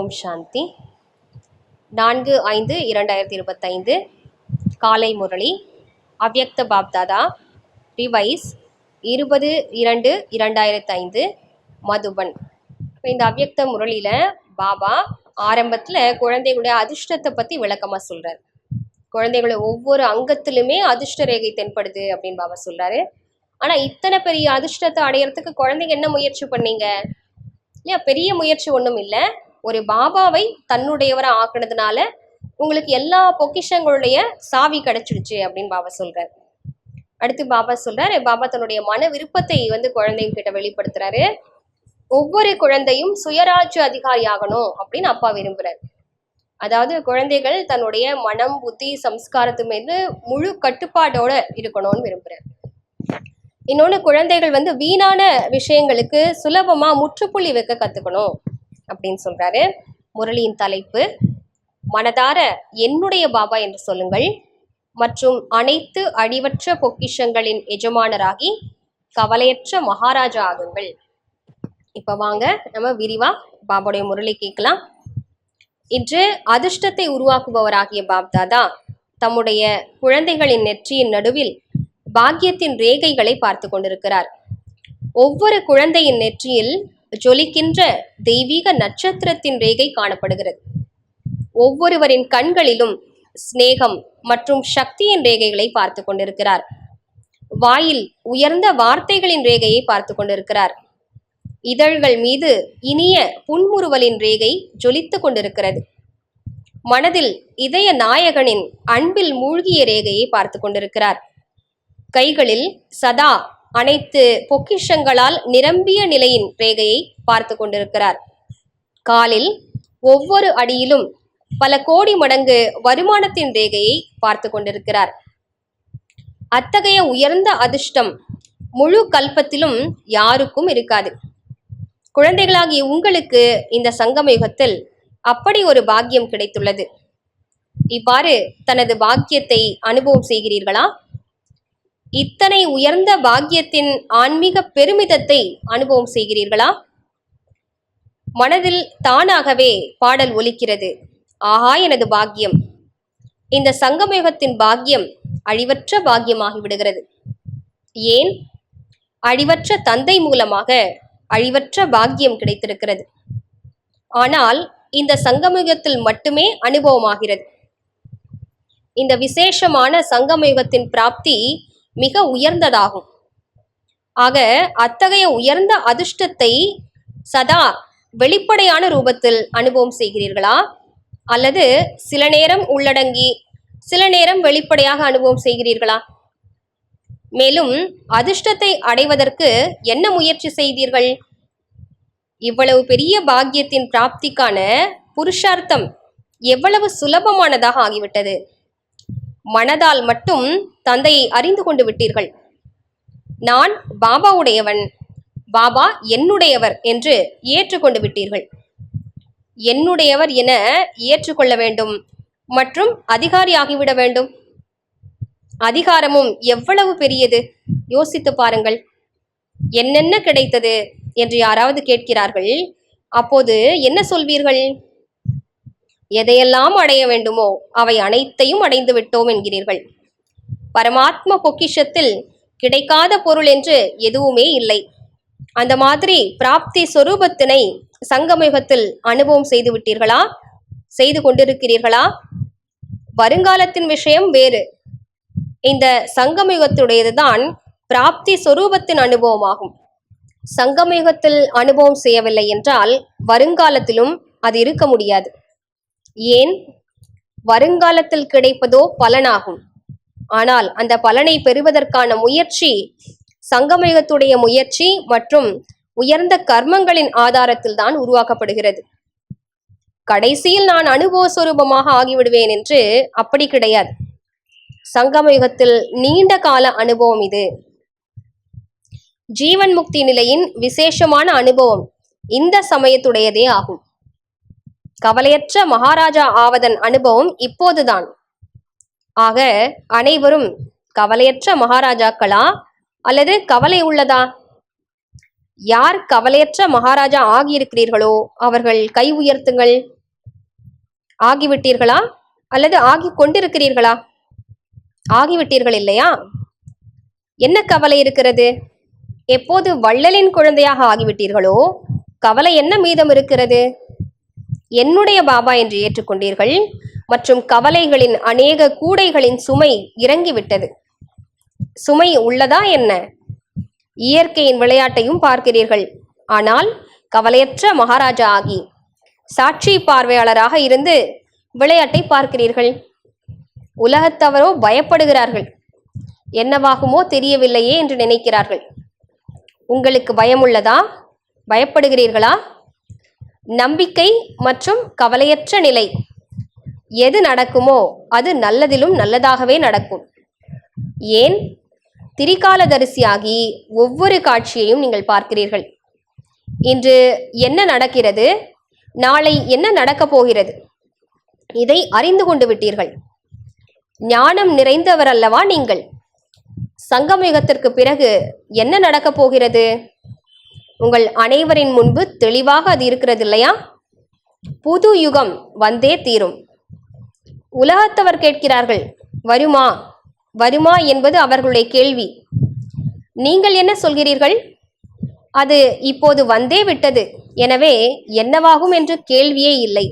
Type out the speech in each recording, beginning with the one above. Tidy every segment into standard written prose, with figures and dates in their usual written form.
ஓம் சாந்தி. 4/5/2025 காலை முரளி. அவ்யக்த பாப்தாதா ரிவைஸ் 20/2/2005 மதுபன். இந்த அவ்யக்த முரளியில பாபா ஆரம்பத்துல குழந்தைகளுடைய அதிர்ஷ்டத்தை பத்தி விளக்கமா சொல்றாரு. குழந்தைகளோட ஒவ்வொரு அங்கத்திலுமே அதிர்ஷ்ட ரேகை தென்படுது அப்படின்னு பாபா சொல்றாரு. ஆனா இத்தனை பெரிய அதிர்ஷ்டத்தை அடையறதுக்கு குழந்தைங்க என்ன முயற்சி பண்ணீங்க இல்லையா? பெரிய முயற்சி ஒன்றும் இல்லை. ஒரு பாபாவை தன்னுடையவரை ஆக்குனதுனால உங்களுக்கு எல்லா பொக்கிஷங்களுடைய சாவி கிடைச்சிடுச்சு அப்படின்னு பாபா சொல்றாரு. அடுத்து பாபா சொல்றாரு, பாபா தன்னுடைய மன விருப்பத்தை குழந்தைங்க கிட்ட வெளிப்படுத்துறாரு. ஒவ்வொரு குழந்தையும் சுயராஜ்ய அதிகாரி ஆகணும் அப்படின்னு அப்பா விரும்புறாரு. அதாவது குழந்தைகள் தன்னுடைய மனம், புத்தி, சம்ஸ்காரத்து மீது முழு கட்டுப்பாடோட இருக்கணும்னு விரும்புறாரு. இன்னொன்று, குழந்தைகள் வீணான விஷயங்களுக்கு சுலபமா முற்றுப்புள்ளி வைக்க கத்துக்கணும் அப்படின்னு சொல்றாரு. முரளியின் தலைப்பு, மனதார என்னுடைய பாபா என்று சொல்லுங்கள் மற்றும் அனைத்து அழிவற்ற பொக்கிஷங்களின் எஜமானராகி கவலையற்ற மகாராஜா ஆகுங்கள். இப்ப வாங்க நம்ம விரிவா பாபாவுடைய முரளி கேட்கலாம். இன்று அதிர்ஷ்டத்தை உருவாக்குபவராகிய பாப்தாதா தம்முடைய குழந்தைகளின் நெற்றியின் நடுவில் பாக்கியத்தின் ரேகைகளை பார்த்து கொண்டிருக்கிறார். ஒவ்வொரு குழந்தையின் நெற்றியில் ஜொலிக்கின்ற தெய்வீக நட்சத்திரத்தின் ரேகை காணப்படுகிறது. ஒவ்வொருவரின் கண்களிலும் சிநேகம் மற்றும் சக்தியின் ரேகைகளை பார்த்து கொண்டிருக்கிறார். வாயில் உயர்ந்த வார்த்தைகளின் ரேகையை பார்த்து கொண்டிருக்கிறார். இதழ்கள் மீது இனிய புன்முறுவலின் ரேகை ஜொலித்து கொண்டிருக்கிறது. மனதில் இதய நாயகனின் அன்பில் மூழ்கிய ரேகையை பார்த்து கொண்டிருக்கிறார். கைகளில் சதா அனைத்து பொக்கிஷங்களால் நிரம்பிய நிலையின் ரேகையை பார்த்து கொண்டிருக்கிறார். காலில் ஒவ்வொரு அடியிலும் பல கோடி மடங்கு வருமானத்தின் ரேகையை பார்த்து கொண்டிருக்கிறார். அத்தகைய உயர்ந்த அதிர்ஷ்டம் முழு கல்பத்திலும் யாருக்கும் இருக்காது. குழந்தைகளாகிய உங்களுக்கு இந்த சங்கம யுகத்தில் அப்படி ஒரு பாக்கியம் கிடைத்துள்ளது. இவ்வாறு தனது பாக்கியத்தை அனுபவம் செய்கிறீர்களா? இத்தனை உயர்ந்த பாக்கியத்தின் ஆன்மீக பெருமிதத்தை அனுபவம் செய்கிறீர்களா? மனதில் தானாகவே பாடல் ஒலிக்கிறது, ஆஹா எனது பாக்கியம். இந்த சங்கமயுகத்தின் பாக்கியம் அழிவற்ற பாக்கியமாகி விடுகிறது. ஏன்? அழிவற்ற தந்தை மூலமாக அழிவற்ற பாக்கியம் கிடைத்திருக்கிறது. ஆனால் இந்த சங்கமயுகத்தில் மட்டுமே அனுபவமாகிறது. இந்த விசேஷமான சங்கமயுகத்தின் பிராப்தி மிக உயர்ந்ததாகும். ஆக அத்தகைய உயர்ந்த அதிர்ஷ்டத்தை சதா வெளிப்படையான ரூபத்தில் அனுபவம் செய்கிறீர்களா? அல்லது சில நேரம் உள்ளடங்கி சில நேரம் வெளிப்படையாக அனுபவம் செய்கிறீர்களா? மேலும் அதிர்ஷ்டத்தை அடைவதற்கு என்ன முயற்சி செய்தீர்கள்? இவ்வளவு பெரிய பாக்கியத்தின் பிராப்திக்கான புருஷார்த்தம் எவ்வளவு சுலபமானதாக ஆகிவிட்டது. மனதால் மட்டும் தந்தையை அறிந்து கொண்டு விட்டீர்கள். நான் பாபாவுடையவன், பாபா என்னுடையவர் என்று ஏற்றுக்கொண்டு விட்டீர்கள். என்னுடையவர் என ஏற்றுக்கொள்ள வேண்டும் மற்றும் அதிகாரியாகிவிட வேண்டும். அதிகாரமும் எவ்வளவு பெரியது யோசித்து பாருங்கள். என்னென்ன கிடைத்தது என்று யாராவது கேட்கிறார்கள். அப்போது என்ன சொல்வீர்கள்? எதையெல்லாம் அடைய வேண்டுமோ அவை அனைத்தையும் அடைந்து விட்டோம் என்கிறீர்கள். பரமாத்ம பொக்கிஷத்தில் கிடைக்காத பொருள் என்று எதுவுமே இல்லை. அந்த மாதிரி பிராப்தி சொரூபத்தினை சங்கமயுகத்தில் அனுபவம் செய்து விட்டீர்களா? செய்து கொண்டிருக்கிறீர்களா? வருங்காலத்தின் விஷயம் வேறு. இந்த சங்கமயுகத்துடையதுதான் பிராப்தி சொரூபத்தின் அனுபவமாகும். சங்கமயுகத்தில் அனுபவம் செய்யவில்லை என்றால் வருங்காலத்திலும் அது இருக்க முடியாது. ஏன்? வருங்காலத்தில் கிடைப்பதோ பலனாகும். ஆனால் அந்த பலனை பெறுவதற்கான முயற்சி சங்கமயுகத்துடைய முயற்சி மற்றும் உயர்ந்த கர்மங்களின் ஆதாரத்தில் தான் உருவாக்கப்படுகிறது. கடைசியில் நான் அனுபவ சொரூபமாக ஆகிவிடுவேன் என்று அப்படி கிடையாது. சங்கமயுகத்தில் நீண்ட கால அனுபவம் இது. ஜீவன் முக்தி நிலையின் விசேஷமான அனுபவம் இந்த சமயத்துடையதே ஆகும். கவலையற்ற மகாராஜா ஆவதன் அனுபவம் இப்போதுதான். ஆக அனைவரும் கவலையற்ற மகாராஜாக்களா அல்லது கவலை உள்ளதா? யார் கவலையற்ற மகாராஜா ஆகியிருக்கிறீர்களோ அவர்கள் கை உயர்த்துங்கள். ஆகிவிட்டீர்களா அல்லது ஆகி கொண்டிருக்கிறீர்களா? ஆகிவிட்டீர்கள் இல்லையா? என்ன கவலை இருக்கிறது? எப்போது வள்ளலின் குழந்தையாக ஆகிவிட்டீர்களோ கவலை என்ன மீதம் இருக்கிறது? என்னுடைய பாபா என்று ஏற்றுக்கொண்டீர்கள் மற்றும் கவலைகளின் அநேக கூடைகளின் சுமை இறங்கிவிட்டது. சுமை உள்ளதா என்ன? இயற்கையின் விளையாட்டையும் பார்க்கிறீர்கள். ஆனால் கவலையற்ற மகாராஜா ஆகி சாட்சி பார்வையாளராக இருந்து விளையாட்டை பார்க்கிறீர்கள். உலகத்தவரோ பயப்படுகிறார்கள். என்னவாகுமோ தெரியவில்லையே என்று நினைக்கிறார்கள். உங்களுக்கு பயம் உள்ளதா? பயப்படுகிறீர்களா? நம்பிக்கை மற்றும் கவலையற்ற நிலை, எது நடக்குமோ அது நல்லதிலும் நல்லதாகவே நடக்கும். ஏன்? திரிகாலதரிசியாகி ஒவ்வொரு காட்சியையும் நீங்கள் பார்க்கிறீர்கள். இன்று என்ன நடக்கிறது, நாளை என்ன நடக்கப் போகிறது, இதை அறிந்து கொண்டு விட்டீர்கள். ஞானம் நிறைந்தவர் அல்லவா நீங்கள்? சங்கமயுகத்திற்கு பிறகு என்ன நடக்கப் போகிறது உங்கள் அனைவரின் முன்பு தெளிவாக அது இருக்கிறது இல்லையா? புது யுகம் வந்தே தீரும். உலகத்தவர் கேட்கிறார்கள், வருமா வருமா என்பது அவர்களுடைய கேள்வி. நீங்கள் என்ன சொல்கிறீர்கள்? அது இப்போது வந்தே விட்டது, எனவே என்னவாகும் என்று கேள்வியே இல்லை.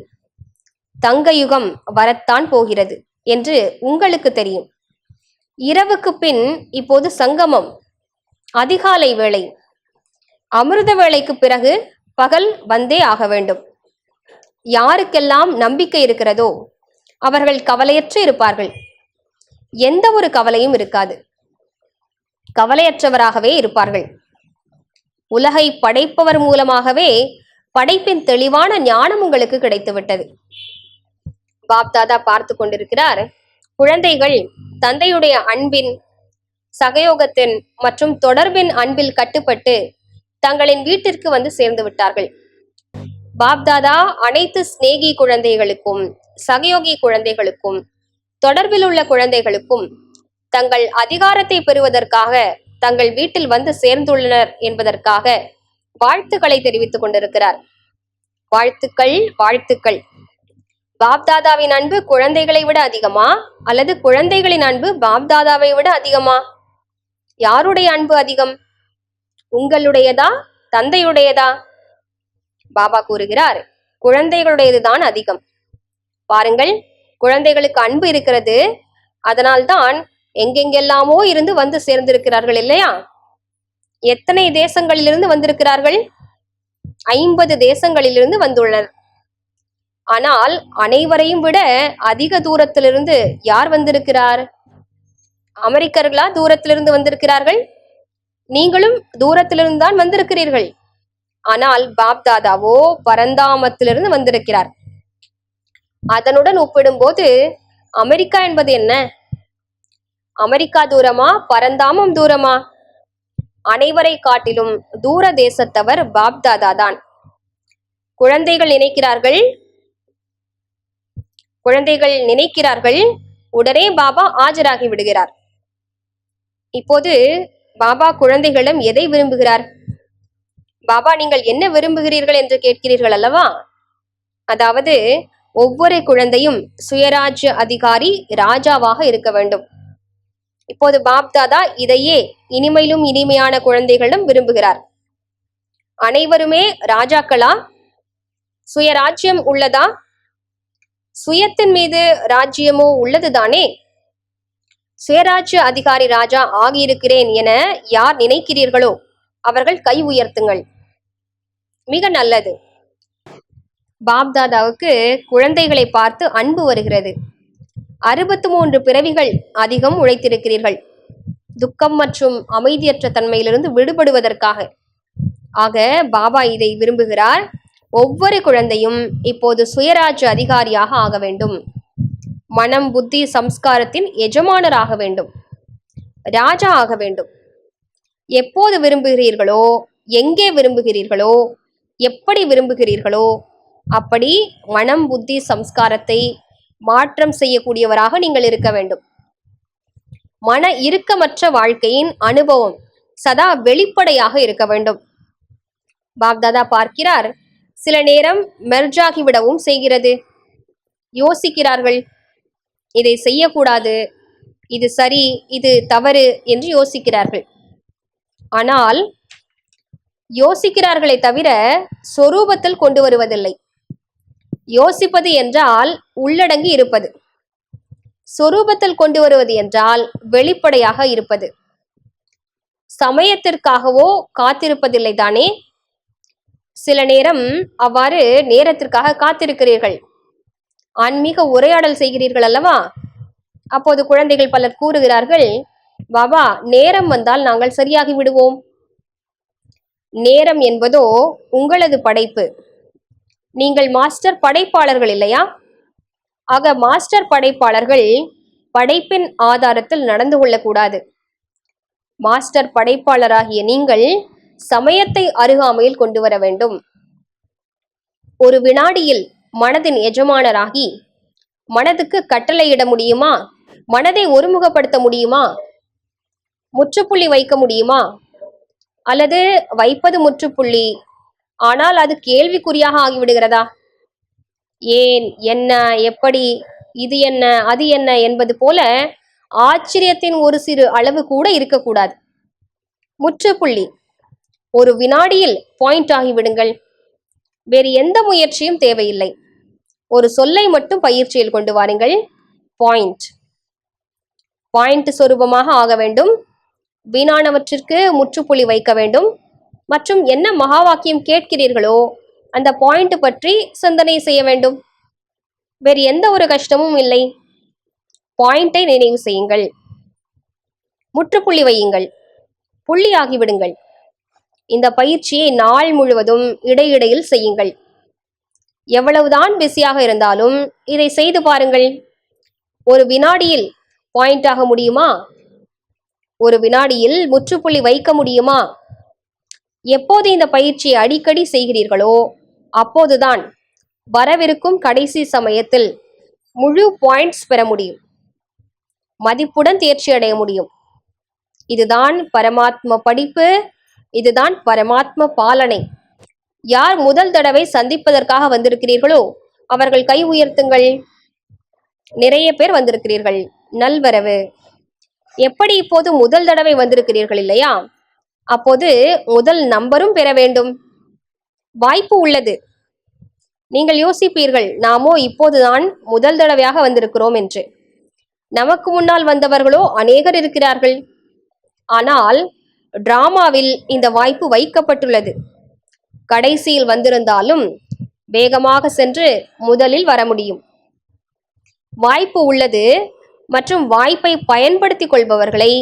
தங்க யுகம் வரத்தான் போகிறது என்று உங்களுக்கு தெரியும். இரவுக்கு பின் இப்போது சங்கமம், அதிகாலை வேளை. அமிர்த வேளைக்கு பிறகு பகல் வந்தே ஆக வேண்டும். யாருக்கெல்லாம் நம்பிக்கை இருக்கிறதோ அவர்கள் கவலையற்று இருப்பார்கள். எந்த ஒரு கவலையும் இருக்காது. கவலையற்றவராகவே இருப்பார்கள். உலகை படைப்பவர் மூலமாகவே படைப்பின் தெளிவான ஞானம் உங்களுக்கு கிடைத்துவிட்டது. பாப்தாதா பார்த்து கொண்டிருக்கிறார். குழந்தைகள் தந்தையுடைய அன்பின், சகயோகத்தின் மற்றும் தொடர்பின் அன்பில் கட்டுப்பட்டு தங்களின் வீட்டிற்கு வந்து சேர்ந்து விட்டார்கள். பாப்தாதா அனைத்து ஸ்நேகி குழந்தைகளுக்கும், சகயோகி குழந்தைகளுக்கும், தொடர்பில் உள்ள குழந்தைகளுக்கும் தங்கள் அதிகாரத்தை பெறுவதற்காக தங்கள் வீட்டில் வந்து சேர்ந்துள்ளனர் என்பதற்காக வாழ்த்துக்களை தெரிவித்துக் கொண்டிருக்கிறார். வாழ்த்துக்கள், வாழ்த்துக்கள். பாப்தாதாவின் அன்பு குழந்தைகளை விட அதிகமா அல்லது குழந்தைகளின் அன்பு பாப்தாதாவை விட அதிகமா? யாருடைய அன்பு அதிகம்? உங்களுடையதா, தந்தையுடையதா? பாபா கூறுகிறார், குழந்தைகளுடையதுதான் அதிகம். பாருங்கள், குழந்தைகளுக்கு அன்பு இருக்கிறது. அதனால்தான் எங்கெங்கெல்லாமோ இருந்து வந்து சேர்ந்திருக்கிறார்கள் இல்லையா? எத்தனை தேசங்களிலிருந்து வந்திருக்கிறார்கள்? 50 தேசங்களிலிருந்து வந்துள்ளனர். ஆனால் அனைவரையும் விட அதிக தூரத்திலிருந்து யார் வந்திருக்கிறார்? அமெரிக்கர்களா தூரத்திலிருந்து வந்திருக்கிறார்கள்? நீங்களும் தூரத்திலிருந்து தான் வந்திருக்கிறீர்கள். ஆனால் பாப்தாதாவோ பரந்தாமத்திலிருந்து வந்திருக்கிறார். அதனுடன் ஒப்பிடும்போது அமெரிக்கா என்பது என்ன? அமெரிக்கா தூரமா, பரந்தாமம் தூரமா? அனைவரை காட்டிலும் தூர தேசத்தவர் பாப்தாதா தான். குழந்தைகள் நினைக்கிறார்கள் உடனே பாபா ஆஜராகி விடுகிறார். இப்போது பாபா குழந்தைகளிடம் எதை விரும்புகிறார்? பாபா, நீங்கள் என்ன விரும்புகிறீர்கள் என்று கேட்கிறீர்கள் அல்லவா? அதாவது ஒவ்வொரு குழந்தையும் சுயராஜ்ய அதிகாரி, ராஜாவாக இருக்க வேண்டும். இப்போது பாப்தாதா இதையே இனிமையிலும் இனிமையான குழந்தைகளிடம் விரும்புகிறார். அனைவருமே ராஜாக்களா? சுயராஜ்யம் உள்ளதா? சுயத்தின் மீது ராஜ்யமோ உள்ளதுதானே? சுயராஜ்ய அதிகாரி ராஜா ஆகியிருக்கிறேன் என யார் நினைக்கிறீர்களோ அவர்கள் கை உயர்த்துங்கள். மிக நல்லது. பாப்தாதாவுக்கு குழந்தைகளை பார்த்து அன்பு வருகிறது. 63 பிறவிகள் அதிகம் உழைத்திருக்கிறீர்கள், துக்கம் மற்றும் அமைதியற்ற தன்மையிலிருந்து விடுபடுவதற்காக. ஆக பாபா இதை விரும்புகிறார். ஒவ்வொரு குழந்தையும் இப்போது சுயராஜ்ய அதிகாரியாக ஆக வேண்டும். மனம், புத்தி, சம்ஸ்காரத்தின் எஜமானராக வேண்டும், ராஜா ஆக வேண்டும். எப்போது விரும்புகிறீர்களோ, எங்கே விரும்புகிறீர்களோ, எப்படி விரும்புகிறீர்களோ அப்படி மனம், புத்தி, சம்ஸ்காரத்தை மாற்றம் செய்யக்கூடியவராக நீங்கள் இருக்க வேண்டும். மன இறுக்கமற்ற வாழ்க்கையின் அனுபவம் சதா வெளிப்படையாக இருக்க வேண்டும். பாப்தாதா பார்க்கிறார், சில நேரம் மெர்ஜாகிவிடவும் செய்கிறது. யோசிக்கிறார்கள், இதை செய்யக்கூடாது, இது சரி, இது தவறு என்று யோசிக்கிறார்கள். ஆனால் யோசிக்கிறார்களே தவிர சொரூபத்தில் கொண்டு வருவதில்லை. யோசிப்பது என்றால் உள்ளடங்கி இருப்பது, சொரூபத்தில் கொண்டு வருவது என்றால் வெளிப்படையாக இருப்பது. சமயத்திற்காகவோ காத்திருப்பதில்லை தானே? சில நேரம் அவ்வாறு நேரத்திற்காக காத்திருக்கிறீர்கள், ஆன்மீக உரையாடல் செய்கிறீர்கள் அல்லவா? அப்போது குழந்தைகள் பலர் கூறுகிறார்கள், பாபா, நேரம் வந்தால் நாங்கள் சரியாகி விடுவோம். நேரம் என்பதோ உங்களது படைப்பு. நீங்கள் மாஸ்டர் படைப்பாளர்கள் இல்லையா? ஆக மாஸ்டர் படைப்பாளர்கள் படைப்பின் ஆதாரத்தில் நடந்து கொள்ளக்கூடாது. மாஸ்டர் படைப்பாளராகிய நீங்கள் சமயத்தை அருகாமையில் கொண்டு வர வேண்டும். ஒரு வினாடியில் மனதின் எஜமானராகி மனதுக்கு கட்டளையிட முடியுமா? மனதை ஒருமுகப்படுத்த முடியுமா? முற்றுப்புள்ளி வைக்க முடியுமா? அல்லது வைப்பது முற்றுப்புள்ளி, ஆனால் அது கேள்விக்குறியாக ஆகிவிடுகிறதா? ஏன், என்ன, எப்படி, இது என்ன, அது என்ன என்பது போல ஆச்சரியத்தின் ஒரு சிறு அளவு கூட இருக்கக்கூடாது. முற்றுப்புள்ளி, ஒரு வினாடியில் பாயிண்ட் ஆகிவிடுங்கள். வேறு எந்த முயற்சியும் தேவையில்லை. ஒரு சொல்லை மட்டும் பயிற்சியில் கொண்டு வாருங்கள். பாயிண்ட் பாயிண்ட் சொரூபமாக ஆக வேண்டும். வீணானவற்றிற்கு முற்றுப்புள்ளி வைக்க வேண்டும். மற்றும் என்ன மகா வாக்கியம் கேட்கிறீர்களோ அந்த பாயிண்ட் பற்றி சிந்தனை செய்ய வேண்டும். வேறு எந்த ஒரு கஷ்டமும் இல்லை. பாயிண்டை நினைவு செய்யுங்கள், முற்றுப்புள்ளி வையுங்கள், புள்ளி ஆகிவிடுங்கள். இந்த பயிற்சியை நாள் முழுவதும் இடையிடையில் செய்யுங்கள். எவ்வளவுதான் பிஸியாக இருந்தாலும் இதை செய்து பாருங்கள். ஒரு வினாடியில் பாயிண்ட் ஆக முடியுமா? ஒரு வினாடியில் முற்றுப்புள்ளி வைக்க முடியுமா? எப்போது இந்த பயிற்சியை அடிக்கடி செய்கிறீர்களோ அப்போதுதான் வரவிருக்கும் கடைசி சமயத்தில் முழு பாயிண்ட்ஸ் பெற முடியும், மதிப்புடன் தேர்ச்சி அடைய முடியும். இதுதான் பரமாத்ம படிப்பு, இதுதான் பரமாத்ம பாலனை. யார் முதல் தடவை சந்திப்பதற்காக வந்திருக்கிறீர்களோ அவர்கள் கை உயர்த்துங்கள். நிறைய பேர் வந்திருக்கிறீர்கள், நல்வரவு. எப்படி இப்போது முதல் தடவை வந்திருக்கிறீர்கள் இல்லையா? அப்போது முதல் நம்பரும் பெற வேண்டும். வாய்ப்பு உள்ளது. நீங்கள் யோசிப்பீர்கள், நாமோ இப்போதுதான் முதல் தடவையாக வந்திருக்கிறோம் என்று. நமக்கு முன்னால் வந்தவர்களோ அநேகர் இருக்கிறார்கள். ஆனால் டிராமாவில் இந்த வாய்ப்பு வைக்கப்பட்டுள்ளது. கடைசியில் வந்திருந்தாலும் வேகமாக சென்று முதலில் வர முடியும். வாய்ப்பு உள்ளது. மற்றும் வாய்ப்பை பயன்படுத்திக் கொள்பவர்களை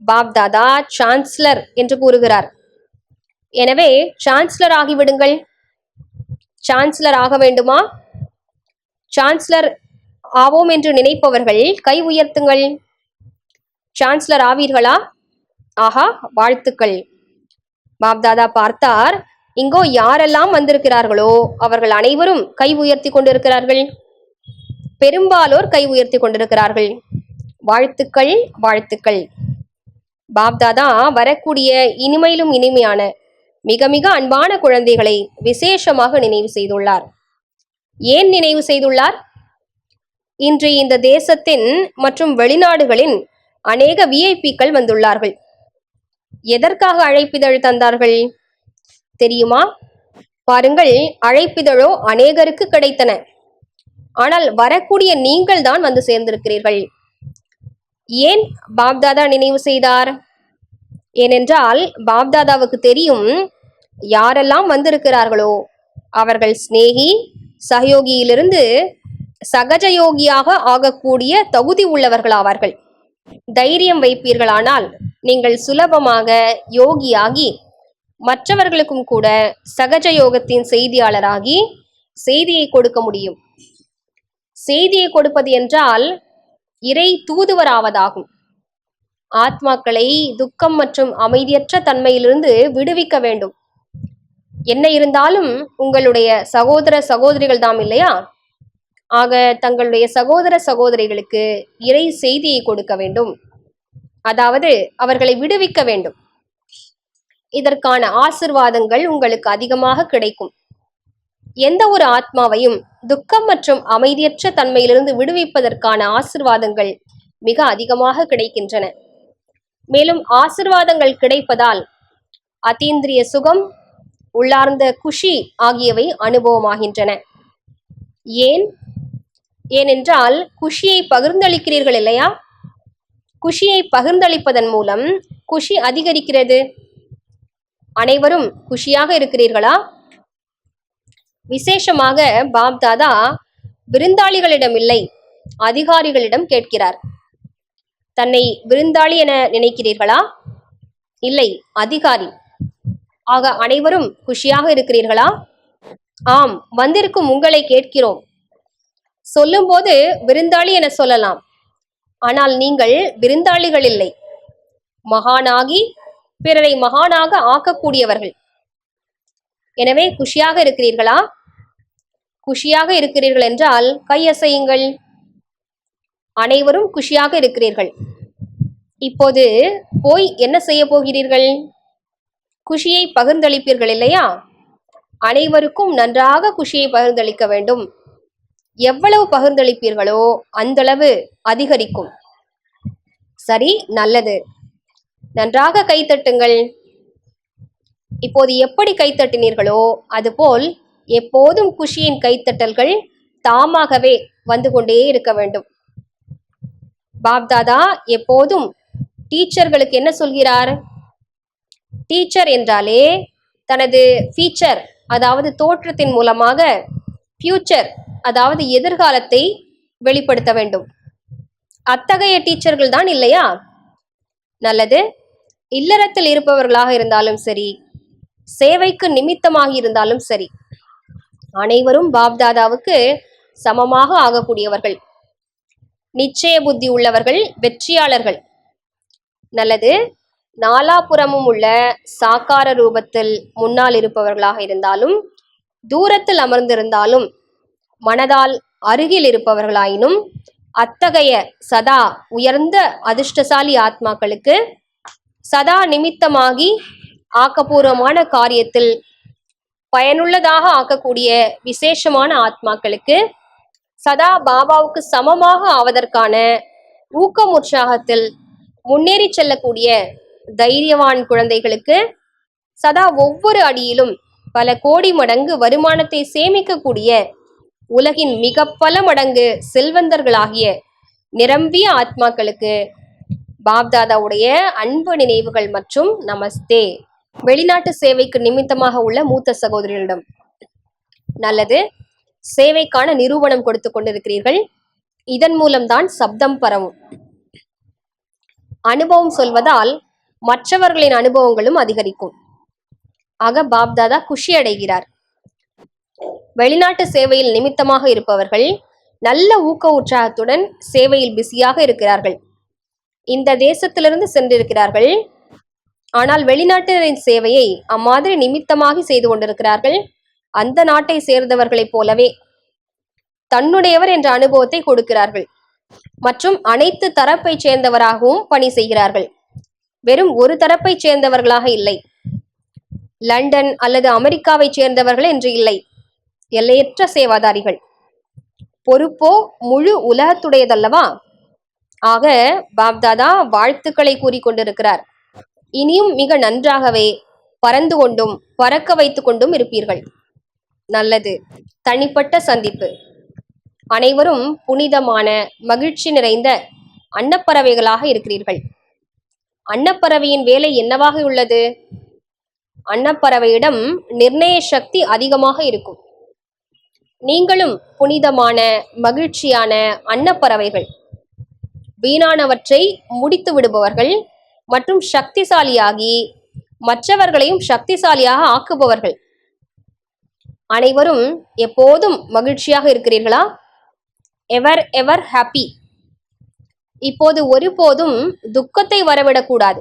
பாப்தாதா சான்சலர் என்று கூறுகிறார். எனவே சான்சலர் ஆகிவிடுங்கள். சான்சலர் ஆக வேண்டுமா? சான்சலர் ஆவோம் என்று நினைப்பவர்கள் கை உயர்த்துங்கள். சான்சலர் ஆவீர்களா? ஆஹா, வாழ்த்துக்கள். பாப்தாதா பார்த்தார், இங்கோ யாரெல்லாம் வந்திருக்கிறார்களோ அவர்கள் அனைவரும் கை உயர்த்தி கொண்டிருக்கிறார்கள். பெரும்பாலோர் கை உயர்த்தி கொண்டிருக்கிறார்கள். வாழ்த்துக்கள், வாழ்த்துக்கள். பாப்தாதா வரக்கூடிய இனிமையிலும் இனிமையான மிக மிக அன்பான குழந்தைகளை விசேஷமாக நினைவு செய்துள்ளார். ஏன் நினைவு செய்துள்ளார்? இன்று இந்த தேசத்தின் மற்றும் வெளிநாடுகளின் அநேக விஐபிக்கள் வந்துள்ளார்கள். எதற்காக அழைப்பிதழ் தந்தார்கள் தெரியுமா? பாருங்கள், அழைப்பிதழோ அநேகருக்கு கிடைத்தன. ஆனால் வரக்கூடிய நீங்கள் தான் வந்து சேர்ந்திருக்கிறீர்கள். ஏன் பாப்தாதா நினைவு செய்தார்? ஏனென்றால் பாப்தாதாவுக்கு தெரியும், யாரெல்லாம் வந்திருக்கிறார்களோ அவர்கள் ஸ்நேகி சகயோகியிலிருந்து சகஜயோகியாக ஆகக்கூடிய தகுதி உள்ளவர்களாவார்கள். தைரியம் வைப்பீர்களானால் நீங்கள் சுலபமாக யோகியாகி மற்றவர்களுக்கும் கூட சகஜ யோகத்தின் செய்தியாளராகி செய்தியை கொடுக்க முடியும். செய்தியை கொடுப்பது என்றால் இறை தூதுவராவதாகும். ஆத்மாக்களை துக்கம் மற்றும் அமைதியற்ற தன்மையிலிருந்து விடுவிக்க வேண்டும். என்ன இருந்தாலும் உங்களுடைய சகோதர சகோதரிகள் தாம் இல்லையா? ஆக தங்களுடைய சகோதர சகோதரிகளுக்கு இறை செய்தியை கொடுக்க வேண்டும். அதாவது அவர்களை விடுவிக்க வேண்டும். இதற்கான ஆசிர்வாதங்கள் உங்களுக்கு அதிகமாக கிடைக்கும். எந்த ஒரு ஆத்மாவையும் துக்கம் மற்றும் அமைதியற்ற தன்மையிலிருந்து விடுவிப்பதற்கான ஆசிர்வாதங்கள் மிக அதிகமாக கிடைக்கின்றன. மேலும் ஆசிர்வாதங்கள் கிடைப்பதால் அதீந்திரிய சுகம், உள்ளார்ந்த குஷி ஆகியவை அனுபவமாகின்றன. ஏனென்றால் குஷியை பகிர்ந்தளிக்கிறீர்கள் இல்லையா? குஷியை பகிர்ந்தளிப்பதன் மூலம் குஷி அதிகரிக்கிறது. அனைவரும் குஷியாக இருக்கிறீர்களா? விசேஷமாக பாப்தாதா விருந்தாளிகளிடம் இல்லை, அதிகாரிகளிடம் கேட்கிறார். தன்னை விருந்தாளி என நினைக்கிறீர்களா? இல்லை, அதிகாரி. ஆக அனைவரும் குஷியாக இருக்கிறீர்களா? ஆம், வந்திருக்கும் உங்களை கேட்கிறோம். சொல்லும்போது விருந்தாளி என சொல்லலாம், ஆனால் நீங்கள் விருந்தாளிகள் இல்லை, மகானாகி பிறரை மகானாக ஆக்கக்கூடியவர்கள். எனவே குஷியாக இருக்கிறீர்களா? குஷியாக இருக்கிறீர்கள் என்றால் கையசையுங்கள். அனைவரும் குஷியாக இருக்கிறீர்கள். இப்போது போய் என்ன செய்ய போகிறீர்கள்? குஷியை பகிர்ந்தளிப்பீர்கள் இல்லையா? அனைவருக்கும் நன்றாக குஷியை பகிர்ந்தளிக்க வேண்டும். எவ்வளவு பகிர்ந்தளிப்பீர்களோ அந்தளவு அதிகரிக்கும். சரி, நல்லது. நன்றாக கைத்தட்டுங்கள். இப்போது எப்படி கைத்தட்டினீர்களோ அதுபோல் எப்போதும் குஷியின் கைத்தட்டல்கள் தாமாகவே வந்து கொண்டே இருக்க வேண்டும். பாப்தாதா எப்போதும் டீச்சர்களுக்கு என்ன சொல்கிறார்? டீச்சர் என்றாலே தனது ஃபீச்சர், அதாவது தோற்றத்தின் மூலமாக ஃபியூச்சர், அதாவது எதிர்காலத்தை வெளிப்படுத்த வேண்டும். அத்தகைய டீச்சர்கள் தான் இல்லையா? நல்லது. இல்லறத்தில் இருப்பவர்களாக இருந்தாலும் சரி, சேவைக்கு நிமித்தமாக இருந்தாலும் சரி, அனைவரும் பாப்தாதாவுக்கு சமமாக ஆகக்கூடியவர்கள். நிச்சய புத்தி உள்ளவர்கள் வெற்றியாளர்கள். நல்லது. நாலாபுறமும் உள்ள சாக்கார ரூபத்தில் முன்னால் இருப்பவர்களாக இருந்தாலும், தூரத்தில் அமர்ந்திருந்தாலும், மனதால் அருகில் இருப்பவர்களாயினும், அத்தகைய சதா உயர்ந்த அதிர்ஷ்டசாலி ஆத்மாக்களுக்கு, சதா நிமித்தமாகி ஆக்கப்பூர்வமான காரியத்தில் பயனுள்ளதாக ஆக்கக்கூடிய விசேஷமான ஆத்மாக்களுக்கு, சதா பாபாவுக்கு சமமாக ஆவதற்கான ஊக்கம் உற்சாகத்தில் முன்னேறி செல்லக்கூடிய தைரியவான் குழந்தைகளுக்கு, சதா ஒவ்வொரு அடியிலும் பல கோடி மடங்கு வருமானத்தை சேமிக்கக்கூடிய உலகின் மிக பல மடங்கு செல்வந்தர்களாகிய நிரம்பிய ஆத்மாக்களுக்கு பாப்தாதாவுடைய அன்பு நினைவுகள் மற்றும் நமஸ்தே. வெளிநாட்டு சேவைக்கு நிமித்தமாக உள்ள மூத்த சகோதரிகளிடம், நல்லது. சேவைக்கான நிரூபணம் கொடுத்து கொண்டிருக்கிறீர்கள். இதன் மூலம்தான் சப்தம் பரவும். அனுபவம் சொல்வதால் மற்றவர்களின் அனுபவங்களும் அதிகரிக்கும். ஆக பாப்தாதா குஷி அடைகிறார். வெளிநாட்டு சேவையில் நிமித்தமாக இருப்பவர்கள் நல்ல ஊக்க உற்சாகத்துடன் சேவையில் பிஸியாக இருக்கிறார்கள். இந்த தேசத்திலிருந்து சென்றிருக்கிறார்கள், ஆனால் வெளிநாட்டினரின் சேவையை அம்மாதிரி நிமித்தமாகி செய்து கொண்டிருக்கிறார்கள். அந்த நாட்டை சேர்ந்தவர்களைப் போலவே தன்னுடையவர் என்ற அனுபவத்தை கொடுக்கிறார்கள் மற்றும் அனைத்து தரப்பை சேர்ந்தவராகவும் பணி செய்கிறார்கள். வெறும் ஒரு தரப்பை சேர்ந்தவர்களாக இல்லை, லண்டன் அல்லது அமெரிக்காவை சேர்ந்தவர்கள் என்று இல்லை, எல்லையற்ற சேவாதாரிகள். பொறுப்போ முழு உலகத்துடையதல்லவா? ஆக பாப்தாதா வாழ்த்துக்களை கூறிக்கொண்டிருக்கிறார். இனியும் மிக நன்றாகவே பறந்து கொண்டும் பறக்க வைத்து கொண்டும் இருப்பீர்கள். நல்லது. தனிப்பட்ட சந்திப்பு. அனைவரும் புனிதமான மகிழ்ச்சி நிறைந்த அன்னப்பறவைகளாக இருக்கிறீர்கள். அன்னப்பறவையின் வேலை என்னவாக உள்ளது? அன்னப்பறவையிடம் நிர்ணய சக்தி அதிகமாக இருக்கும். நீங்களும் புனிதமான மகிழ்ச்சியான அன்னப்பறவைகள், வீணானவற்றை முடித்து விடுபவர்கள் மற்றும் சக்திசாலியாகி மற்றவர்களையும் சக்திசாலியாக ஆக்குபவர்கள். அனைவரும் எப்போதும் மகிழ்ச்சியாக இருக்கிறீர்களா? எவர் எவர் ஹாப்பி. இப்போது ஒருபோதும் துக்கத்தை வரவிடக்கூடாது.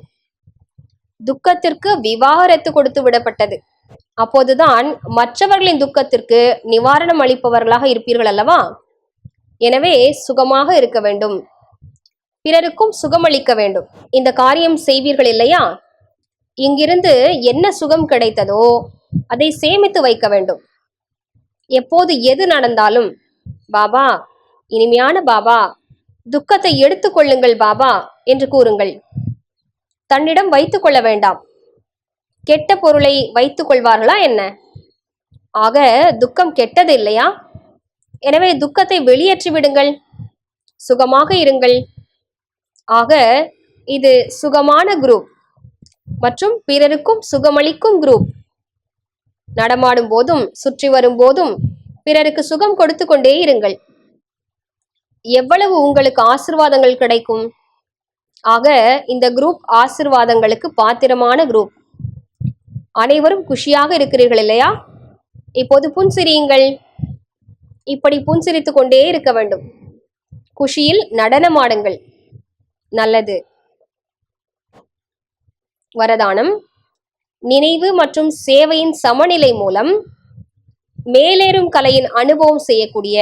துக்கத்திற்கு விவாகரத்து கொடுத்து விடப்பட்டது. அப்போதுதான் மற்றவர்களின் துக்கத்திற்கு நிவாரணம் அளிப்பவர்களாக இருப்பீர்கள் அல்லவா? எனவே சுகமாக இருக்க வேண்டும், பிறருக்கும் சுகமளிக்க வேண்டும். இந்த காரியம் செய்வீர்கள் இல்லையா? இங்கிருந்து என்ன சுகம் கிடைத்ததோ அதை சேமித்து வைக்க வேண்டும். எப்போது எது நடந்தாலும், பாபா, இனிமையான பாபா, துக்கத்தை எடுத்துக் கொள்ளுங்கள் பாபா என்று கூறுங்கள். தன்னிடம் வைத்துக் கொள்ள வேண்டாம். கெட்ட பொருளை வைத்துக் கொள்வார்களா என்ன? ஆக துக்கம் கெட்டது இல்லையா? எனவே துக்கத்தை வெளியேற்றி விடுங்கள், சுகமாக இருங்கள். ஆக இது சுகமான குரூப் மற்றும் பிறருக்கும் சுகமளிக்கும் குரூப். நடமாடும் போதும் சுற்றி வரும் போதும் பிறருக்கு சுகம் கொடுத்து கொண்டே இருங்கள். எவ்வளவு உங்களுக்கு ஆசிர்வாதங்கள் கிடைக்கும். ஆக இந்த குரூப் ஆசிர்வாதங்களுக்கு பாத்திரமான குரூப். அனைவரும் குஷியாக இருக்கிறீர்கள் இல்லையா? இப்போது புன்சிரியுங்கள். இப்படி புன்சிரித்துக் கொண்டே இருக்க வேண்டும். குஷியில் நடனமாடுங்கள். நல்லது. வரதானம்: நினைவு மற்றும் சேவையின் சமநிலை மூலம் மேலேறும் கலையின் அனுபவம் செய்யக்கூடிய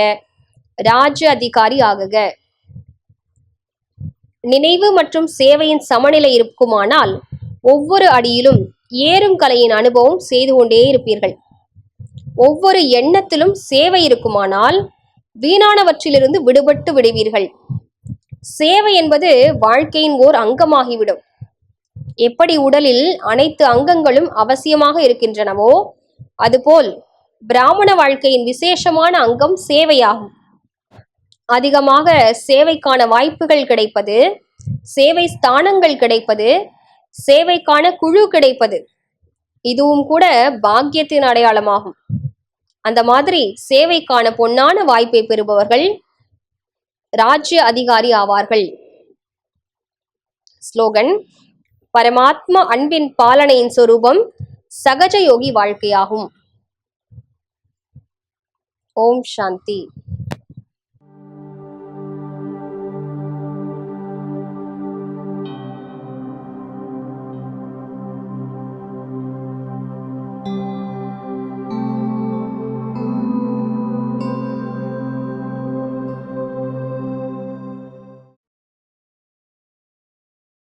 ராஜ்ய அதிகாரி ஆகுக. நினைவு மற்றும் சேவையின் சமநிலை இருக்குமானால் ஒவ்வொரு அடியிலும் ஏறும் கலையின் அனுபவம் செய்து கொண்டே இருப்பீர்கள். ஒவ்வொரு எண்ணத்திலும் சேவை இருக்குமானால் வீணானவற்றிலிருந்து விடுபட்டு விடுவீர்கள். சேவை என்பது வாழ்க்கையின் ஓர் அங்கமாகிவிடும். எப்படி உடலில் அனைத்து அங்கங்களும் அவசியமாக இருக்கின்றனவோ அதுபோல் பிராமண வாழ்க்கையின் விசேஷமான அங்கம் சேவையாகும். அதிகமாக சேவைக்கான வாய்ப்புகள் கிடைப்பது, சேவை ஸ்தானங்கள் கிடைப்பது, சேவைக்கான குழு கிடைப்பது, இதுவும் கூட பாக்கியத்தின் அடையாளமாகும். அந்த மாதிரி சேவைக்கான பொன்னான வாய்ப்பை பெறுபவர்கள் ராஜ்ய அதிகாரி ஆவார்கள். ஸ்லோகன்: பரமாத்மா அன்பின் பாலனையின் சொரூபம் சகஜ யோகி வாழ்க்கையாகும். ஓம் சாந்தி.